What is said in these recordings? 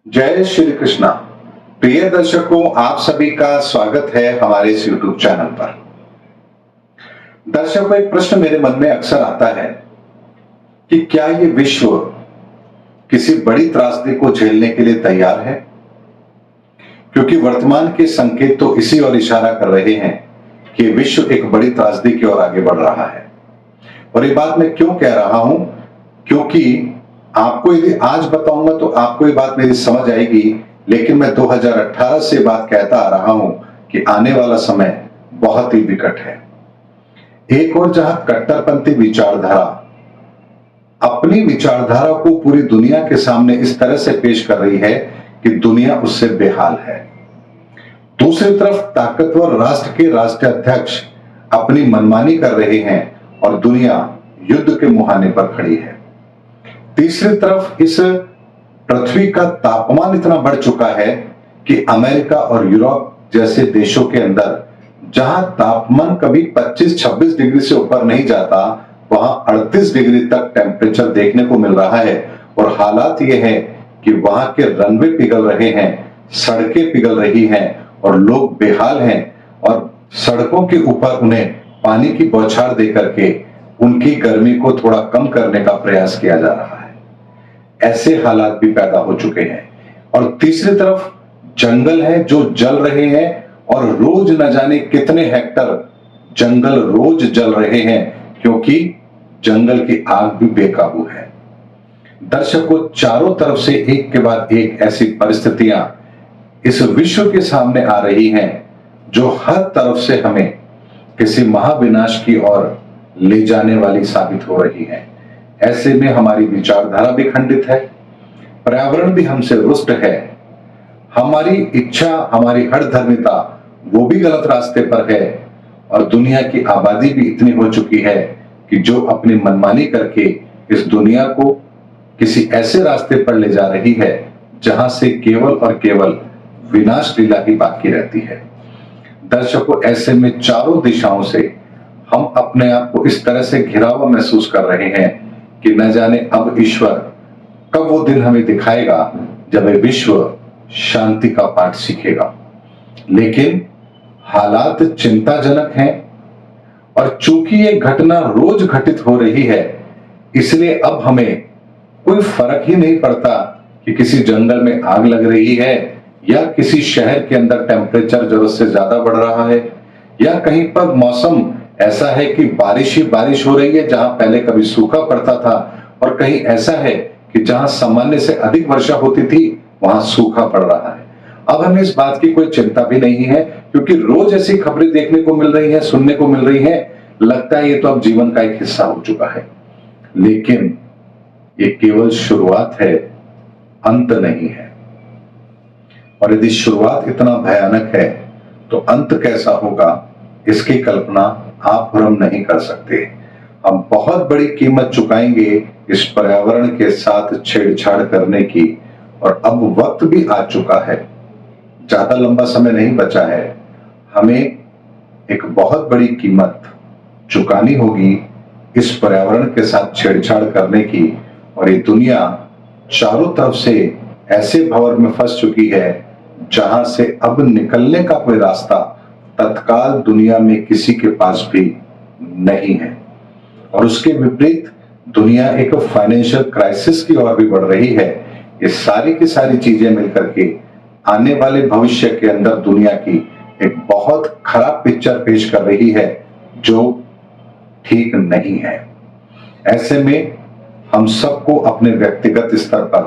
जय श्री कृष्णा। प्रिय दर्शकों, आप सभी का स्वागत है हमारे इस YouTube चैनल पर। दर्शकों, एक प्रश्न मेरे मन में अक्सर आता है कि क्या ये विश्व किसी बड़ी त्रासदी को झेलने के लिए तैयार है? क्योंकि वर्तमान के संकेत तो इसी ओर इशारा कर रहे हैं कि विश्व एक बड़ी त्रासदी की ओर आगे बढ़ रहा है। और ये बात मैं क्यों कह रहा हूं? क्योंकि आपको यदि आज बताऊंगा तो आपको ये बात मेरी समझ आएगी, लेकिन मैं 2018 से बात कहता आ रहा हूं कि आने वाला समय बहुत ही विकट है। एक और जहां कट्टरपंथी विचारधारा अपनी विचारधारा को पूरी दुनिया के सामने इस तरह से पेश कर रही है कि दुनिया उससे बेहाल है, दूसरी तरफ ताकतवर राष्ट्र के राष्ट्राध्यक्ष अपनी मनमानी कर रहे हैं और दुनिया युद्ध के मुहाने पर खड़ी है। तीसरी तरफ इस पृथ्वी का तापमान इतना बढ़ चुका है कि अमेरिका और यूरोप जैसे देशों के अंदर जहां तापमान कभी 25-26 डिग्री से ऊपर नहीं जाता, वहां 38 डिग्री तक टेम्परेचर देखने को मिल रहा है। और हालात यह है कि वहां के रनवे पिघल रहे हैं, सड़कें पिघल रही हैं और लोग बेहाल हैं, और सड़कों के ऊपर उन्हें पानी की बौछार देकर के उनकी गर्मी को थोड़ा कम करने का प्रयास किया जा रहा है। ऐसे हालात भी पैदा हो चुके हैं। और तीसरी तरफ जंगल है जो जल रहे हैं, और रोज न जाने कितने हेक्टर जंगल रोज जल रहे हैं, क्योंकि जंगल की आग भी बेकाबू है। दर्शकों, चारों तरफ से एक के बाद एक ऐसी परिस्थितियां इस विश्व के सामने आ रही हैं जो हर तरफ से हमें किसी महाविनाश की ओर ले जाने वाली साबित हो रही है। ऐसे में हमारी विचारधारा भी खंडित है, पर्यावरण भी हमसे रुष्ट है, हमारी इच्छा, हमारी हठधर्मिता वो भी गलत रास्ते पर है, और दुनिया की आबादी भी इतनी हो चुकी है कि जो अपनी मनमानी करके इस दुनिया को किसी ऐसे रास्ते पर ले जा रही है जहां से केवल और केवल विनाश लीला ही बाकी रहती है। दर्शकों, ऐसे में चारों दिशाओं से हम अपने आप को इस तरह से घिरा हुआ महसूस कर रहे हैं कि न जाने अब ईश्वर कब वो दिन हमें दिखाएगा जब ये विश्व शांति का पाठ सीखेगा। लेकिन हालात चिंताजनक हैं, और चूंकि ये घटना रोज घटित हो रही है, इसलिए अब हमें कोई फर्क ही नहीं पड़ता कि किसी जंगल में आग लग रही है, या किसी शहर के अंदर टेम्परेचर जरूरत से ज्यादा बढ़ रहा है, या कहीं पर मौसम ऐसा है कि बारिश ही बारिश हो रही है जहां पहले कभी सूखा पड़ता था, और कहीं ऐसा है कि जहां सामान्य से अधिक वर्षा होती थी वहां सूखा पड़ रहा है। अब हमें इस बात की कोई चिंता भी नहीं है, क्योंकि रोज ऐसी खबरें देखने को मिल रही हैं, सुनने को मिल रही हैं। लगता है ये तो अब जीवन का एक हिस्सा हो चुका है। लेकिन ये केवल शुरुआत है, अंत नहीं है। और यदि शुरुआत इतना भयानक है तो अंत कैसा होगा, इसकी कल्पना आप और हम नहीं कर सकते। हम बहुत बड़ी कीमत चुकाएंगे इस पर्यावरण के साथ छेड़छाड़ करने की, और अब वक्त भी आ चुका है, ज्यादा लंबा समय नहीं बचा है। हमें एक बहुत बड़ी कीमत चुकानी होगी इस पर्यावरण के साथ छेड़छाड़ करने की। और ये दुनिया चारों तरफ से ऐसे भंवर में फंस चुकी है जहां से अब निकलने का कोई रास्ता तत्काल दुनिया में किसी के पास भी नहीं है। और उसके विपरीत दुनिया एक फाइनेंशियल क्राइसिस की ओर भी बढ़ रही है। ये सारी की सारी चीजें मिलकर के आने वाले भविष्य के अंदर दुनिया की एक बहुत खराब पिक्चर पेश कर रही है, जो ठीक नहीं है। ऐसे में हम सबको अपने व्यक्तिगत स्तर पर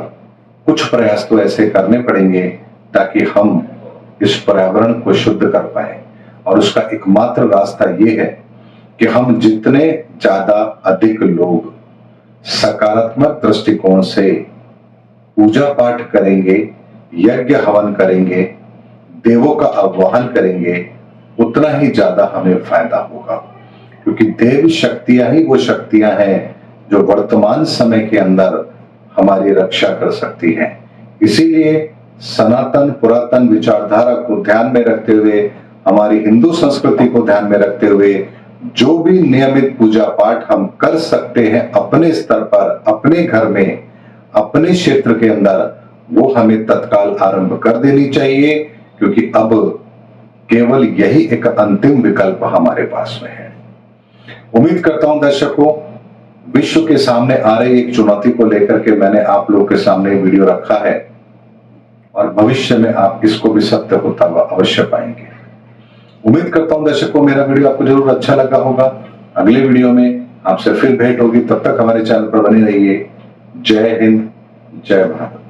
कुछ प्रयास तो ऐसे करने पड़ेंगे ताकि हम इस पर्यावरण को शुद्ध कर पाए। और उसका एकमात्र रास्ता यह है कि हम जितने ज्यादा अधिक लोग सकारात्मक दृष्टिकोण से पूजा पाठ करेंगे, यज्ञ हवन करेंगे, देवों का आह्वान करेंगे, उतना ही ज्यादा हमें फायदा होगा। क्योंकि देव शक्तियां ही वो शक्तियां हैं जो वर्तमान समय के अंदर हमारी रक्षा कर सकती हैं। इसीलिए सनातन पुरातन विचारधारा को ध्यान में रखते हुए, हमारी हिंदू संस्कृति को ध्यान में रखते हुए, जो भी नियमित पूजा पाठ हम कर सकते हैं अपने स्तर पर, अपने घर में, अपने क्षेत्र के अंदर, वो हमें तत्काल आरंभ कर देनी चाहिए, क्योंकि अब केवल यही एक अंतिम विकल्प हमारे पास में है। उम्मीद करता हूं दर्शकों, विश्व के सामने आ रही एक चुनौती को लेकर के मैंने आप लोगों के सामने वीडियो रखा है और भविष्य में आप इसको भी सत्य होता हुआ अवश्य पाएंगे। उम्मीद करता हूं दर्शकों, मेरा वीडियो आपको जरूर अच्छा लगा होगा। अगले वीडियो में आपसे फिर भेंट होगी, तब तक हमारे चैनल पर बने रहिए। जय हिंद, जय भारत।